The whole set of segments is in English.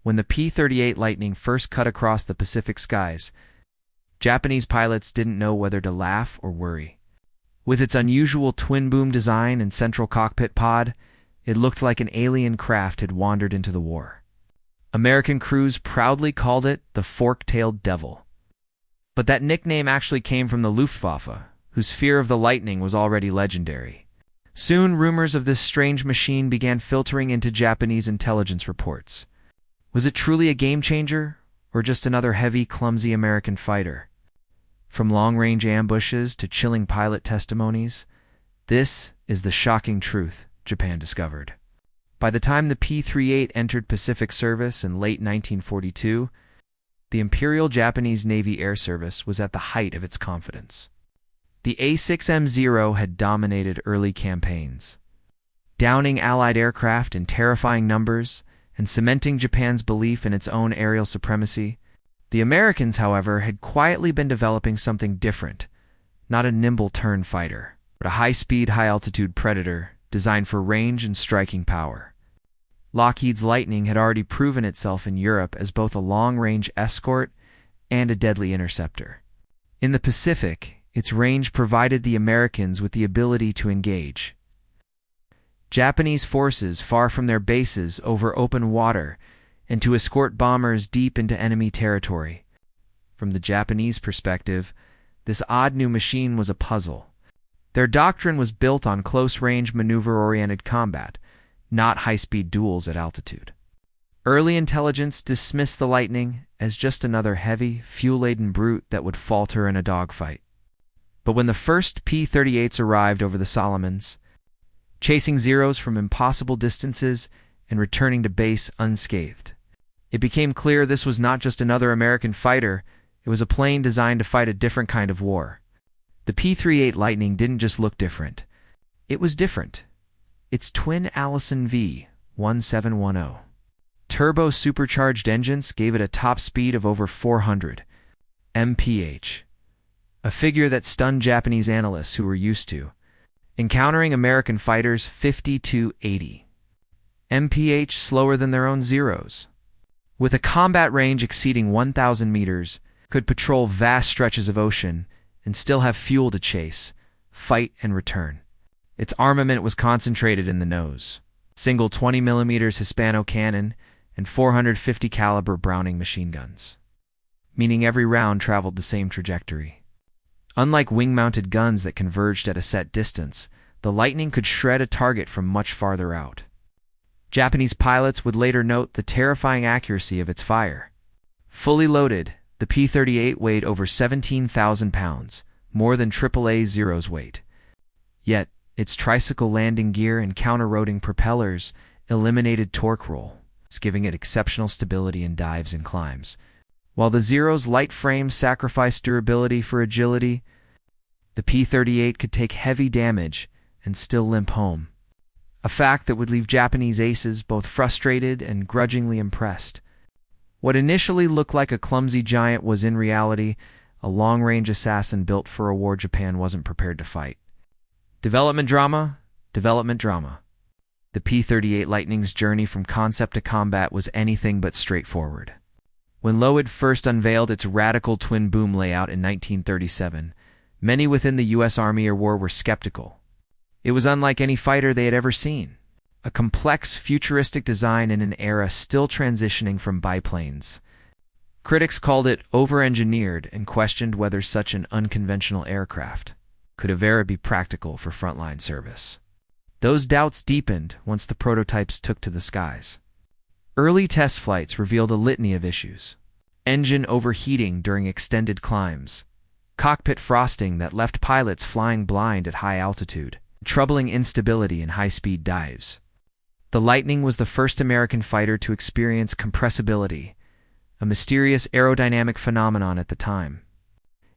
When the P-38 Lightning first cut across the Pacific skies, Japanese pilots didn't know whether to laugh or worry. With its unusual twin-boom design and central cockpit pod, it looked like an alien craft had wandered into the war. American crews proudly called it the fork-tailed devil. But that nickname actually came from the Luftwaffe, whose fear of the Lightning was already legendary. Soon, rumors of this strange machine began filtering into Japanese intelligence reports. Was it truly a game-changer, or just another heavy, clumsy American fighter? From long-range ambushes to chilling pilot testimonies, this is the shocking truth Japan discovered. By the time the P-38 entered Pacific service in late 1942, the Imperial Japanese Navy Air Service was at the height of its confidence. The A6M-0 had dominated early campaigns, downing Allied aircraft in terrifying numbers and cementing Japan's belief in its own aerial supremacy. The Americans, however, had quietly been developing something different, not a nimble turn fighter, but a high-speed, high-altitude predator designed for range and striking power. Lockheed's Lightning had already proven itself in Europe as both a long-range escort and a deadly interceptor. In the Pacific, its range provided the Americans with the ability to engage Japanese forces far from their bases over open water and to escort bombers deep into enemy territory. From the Japanese perspective, this odd new machine was a puzzle. Their doctrine was built on close-range, maneuver-oriented combat, not high-speed duels at altitude. Early intelligence dismissed the Lightning as just another heavy, fuel-laden brute that would falter in a dogfight. But when the first P-38s arrived over the Solomons, chasing Zeros from impossible distances and returning to base unscathed, it became clear this was not just another American fighter, it was a plane designed to fight a different kind of war. The P-38 Lightning didn't just look different, it was different. Its twin Allison V-1710 turbo-supercharged engines gave it a top speed of over 400 mph, a figure that stunned Japanese analysts who were used to encountering American fighters 50 to 80 mph slower than their own Zeros. With a combat range exceeding 1,000 meters, could patrol vast stretches of ocean and still have fuel to chase, fight, and return. Its armament was concentrated in the nose. Single 20mm Hispano cannon and 450 caliber Browning machine guns, meaning every round traveled the same trajectory. Unlike wing-mounted guns that converged at a set distance, the Lightning could shred a target from much farther out. Japanese pilots would later note the terrifying accuracy of its fire. Fully loaded, the P-38 weighed over 17,000 pounds, more than AAA Zero's weight. Yet, its tricycle landing gear and counter-rotating propellers eliminated torque roll, giving it exceptional stability in dives and climbs. While the Zero's light frame sacrificed durability for agility, the P-38 could take heavy damage and still limp home, a fact that would leave Japanese aces both frustrated and grudgingly impressed. What initially looked like a clumsy giant was in reality a long-range assassin built for a war Japan wasn't prepared to fight. Development drama, development drama. The P-38 Lightning's journey from concept to combat was anything but straightforward. When Lockheed first unveiled its radical twin-boom layout in 1937, many within the U.S. Army or War were skeptical. It was unlike any fighter they had ever seen, a complex, futuristic design in an era still transitioning from biplanes. Critics called it over-engineered and questioned whether such an unconventional aircraft could ever be practical for frontline service. Those doubts deepened once the prototypes took to the skies. Early test flights revealed a litany of issues: engine overheating during extended climbs, cockpit frosting that left pilots flying blind at high altitude, troubling instability in high-speed dives. The Lightning was the first American fighter to experience compressibility, a mysterious aerodynamic phenomenon at the time.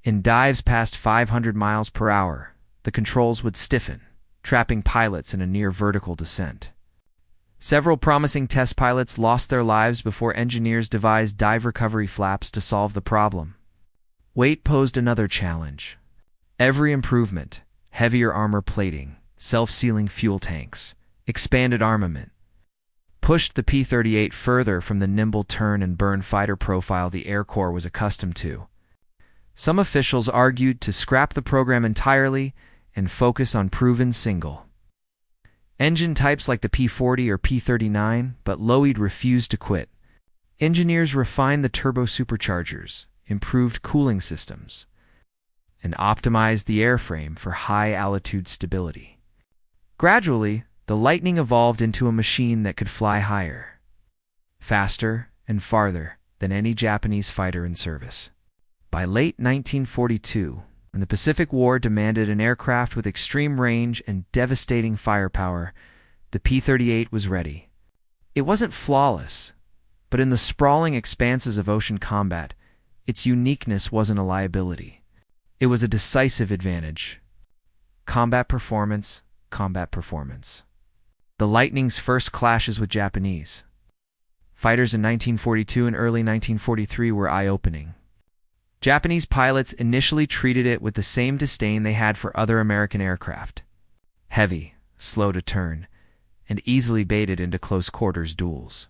In dives past 500 miles per hour, the controls would stiffen, trapping pilots in a near-vertical descent. Several promising test pilots lost their lives before engineers devised dive recovery flaps to solve the problem. Weight posed another challenge. Every improvement, heavier armor plating, self-sealing fuel tanks, expanded armament, pushed the P-38 further from the nimble turn-and-burn fighter profile the Air Corps was accustomed to. Some officials argued to scrap the program entirely and focus on proven single engine types like the P-40 or P-39, but Lockheed refused to quit. Engineers refined the turbo superchargers, improved cooling systems, and optimized the airframe for high-altitude stability. Gradually, the Lightning evolved into a machine that could fly higher, faster, and farther than any Japanese fighter in service. By late 1942, when the Pacific War demanded an aircraft with extreme range and devastating firepower, the P-38 was ready. It wasn't flawless, but in the sprawling expanses of ocean combat, its uniqueness wasn't a liability. It was a decisive advantage. Combat performance, combat performance. The Lightning's first clashes with Japanese fighters in 1942 and early 1943 were eye-opening. Japanese pilots initially treated it with the same disdain they had for other American aircraft. Heavy, slow to turn, and easily baited into close-quarters duels.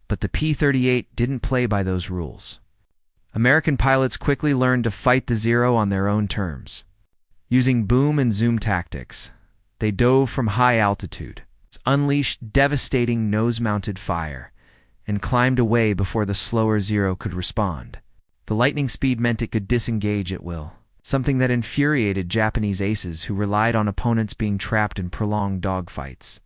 But the P-38 didn't play by those rules. American pilots quickly learned to fight the Zero on their own terms. Using boom and zoom tactics, they dove from high altitude, unleashed devastating nose-mounted fire, and climbed away before the slower Zero could respond. The lightning speed meant it could disengage at will, something that infuriated Japanese aces who relied on opponents being trapped in prolonged dogfights.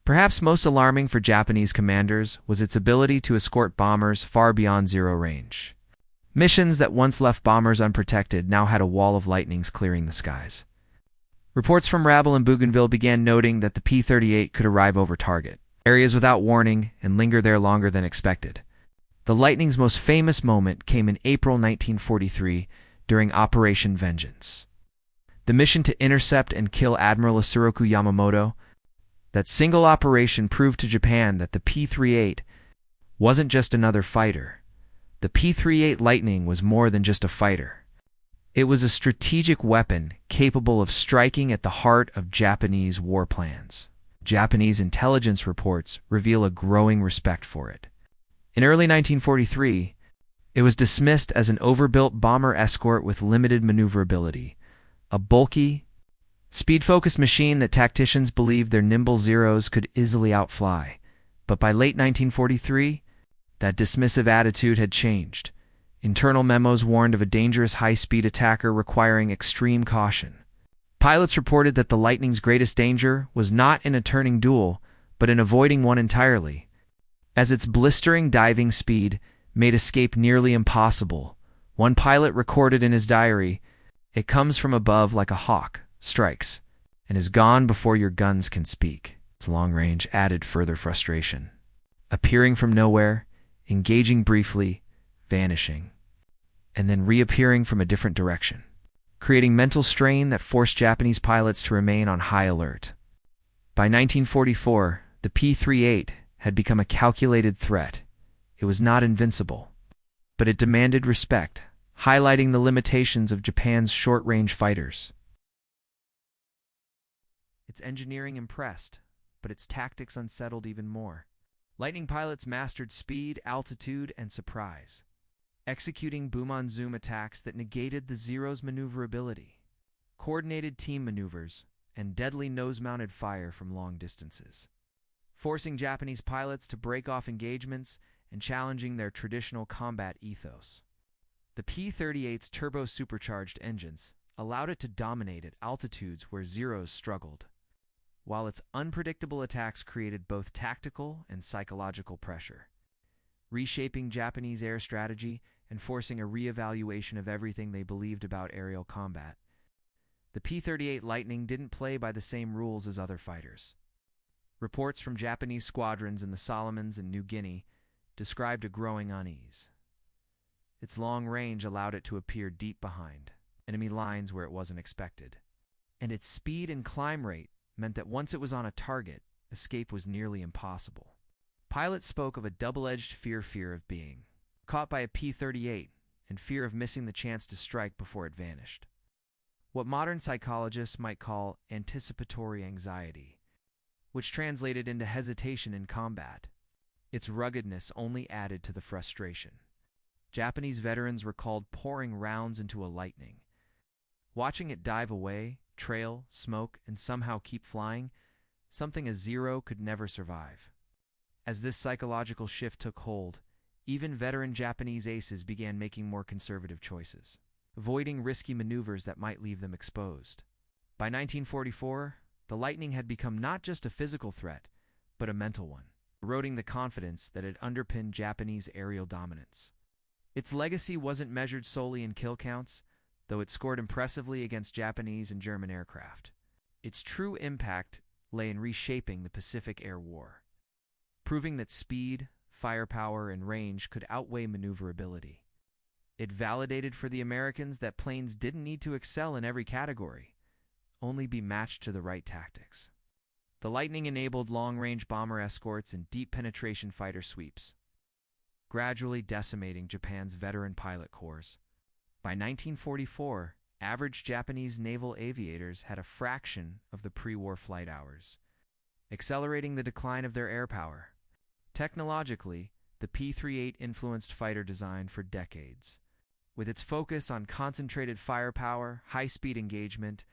Perhaps most alarming for Japanese commanders was its ability to escort bombers far beyond Zero range. Missions that once left bombers unprotected now had a wall of lightnings clearing the skies. Reports from Rabel and Bougainville began noting that the P-38 could arrive over target areas without warning and linger there longer than expected. The Lightning's most famous moment came in April 1943 during Operation Vengeance. The mission to intercept and kill Admiral Isoroku Yamamoto, that single operation proved to Japan that the P-38 wasn't just another fighter. The P-38 Lightning was more than just a fighter. It was a strategic weapon capable of striking at the heart of Japanese war plans. Japanese intelligence reports reveal a growing respect for it. In early 1943, it was dismissed as an overbuilt bomber escort with limited maneuverability, a bulky, speed-focused machine that tacticians believed their nimble Zeros could easily outfly. But by late 1943, that dismissive attitude had changed. Internal memos warned of a dangerous high-speed attacker requiring extreme caution. Pilots reported that the Lightning's greatest danger was not in a turning duel, but in avoiding one entirely, as its blistering diving speed made escape nearly impossible. One pilot recorded in his diary, "It comes from above like a hawk, strikes, and is gone before your guns can speak." Its long range added further frustration. Appearing from nowhere, engaging briefly, vanishing, and then reappearing from a different direction, creating mental strain that forced Japanese pilots to remain on high alert. By 1944, the P-38 had become a calculated threat. It was not invincible, but it demanded respect, highlighting the limitations of Japan's short-range fighters. Its engineering impressed, but its tactics unsettled even more. Lightning pilots mastered speed, altitude, and surprise, executing boom-on-zoom attacks that negated the Zero's maneuverability, coordinated team maneuvers, and deadly nose-mounted fire from long distances, forcing Japanese pilots to break off engagements and challenging their traditional combat ethos. The P-38's turbo-supercharged engines allowed it to dominate at altitudes where Zeros struggled, while its unpredictable attacks created both tactical and psychological pressure, reshaping Japanese air strategy and forcing a re-evaluation of everything they believed about aerial combat. The P-38 Lightning didn't play by the same rules as other fighters. Reports from Japanese squadrons in the Solomons and New Guinea described a growing unease. Its long range allowed it to appear deep behind enemy lines where it wasn't expected, and its speed and climb rate meant that once it was on a target, escape was nearly impossible. Pilots spoke of a double-edged fear of being caught by a P-38 and fear of missing the chance to strike before it vanished. What modern psychologists might call anticipatory anxiety, which translated into hesitation in combat. Its ruggedness only added to the frustration. Japanese veterans recalled pouring rounds into a Lightning. Watching it dive away, trail, smoke, and somehow keep flying, something a Zero could never survive. As this psychological shift took hold, even veteran Japanese aces began making more conservative choices, avoiding risky maneuvers that might leave them exposed. By 1944, the Lightning had become not just a physical threat, but a mental one, eroding the confidence that had underpinned Japanese aerial dominance. Its legacy wasn't measured solely in kill counts, though it scored impressively against Japanese and German aircraft. Its true impact lay in reshaping the Pacific Air War, proving that speed, firepower, and range could outweigh maneuverability. It validated for the Americans that planes didn't need to excel in every category, only be matched to the right tactics. The Lightning enabled long-range bomber escorts and deep-penetration fighter sweeps, gradually decimating Japan's veteran pilot corps. By 1944, average Japanese naval aviators had a fraction of the pre-war flight hours, accelerating the decline of their air power. Technologically, the P-38 influenced fighter design for decades. With its focus on concentrated firepower, high-speed engagement,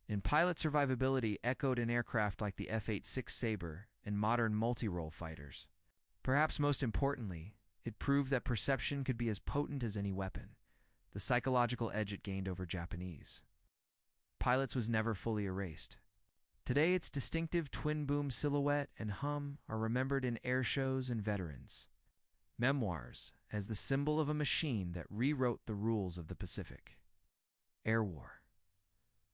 and pilot survivability echoed in aircraft like the F-86 Sabre and modern multi-role fighters. Perhaps most importantly, it proved that perception could be as potent as any weapon. The psychological edge it gained over Japanese pilots was never fully erased. Today, its distinctive twin-boom silhouette and hum are remembered in air shows and veterans' memoirs as the symbol of a machine that rewrote the rules of the Pacific Air War.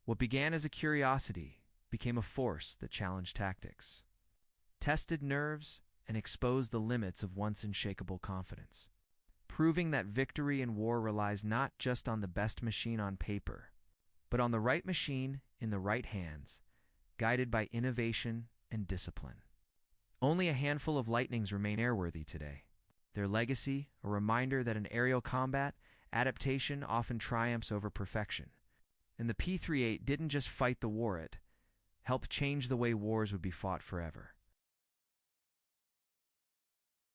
What began as a curiosity became a force that challenged tactics, tested nerves, and exposed the limits of once unshakable confidence, proving that victory in war relies not just on the best machine on paper, but on the right machine in the right hands, guided by innovation and discipline. Only a handful of Lightnings remain airworthy today. Their legacy, a reminder that in aerial combat, adaptation often triumphs over perfection. And the P-38 didn't just fight the war, it helped change the way wars would be fought forever.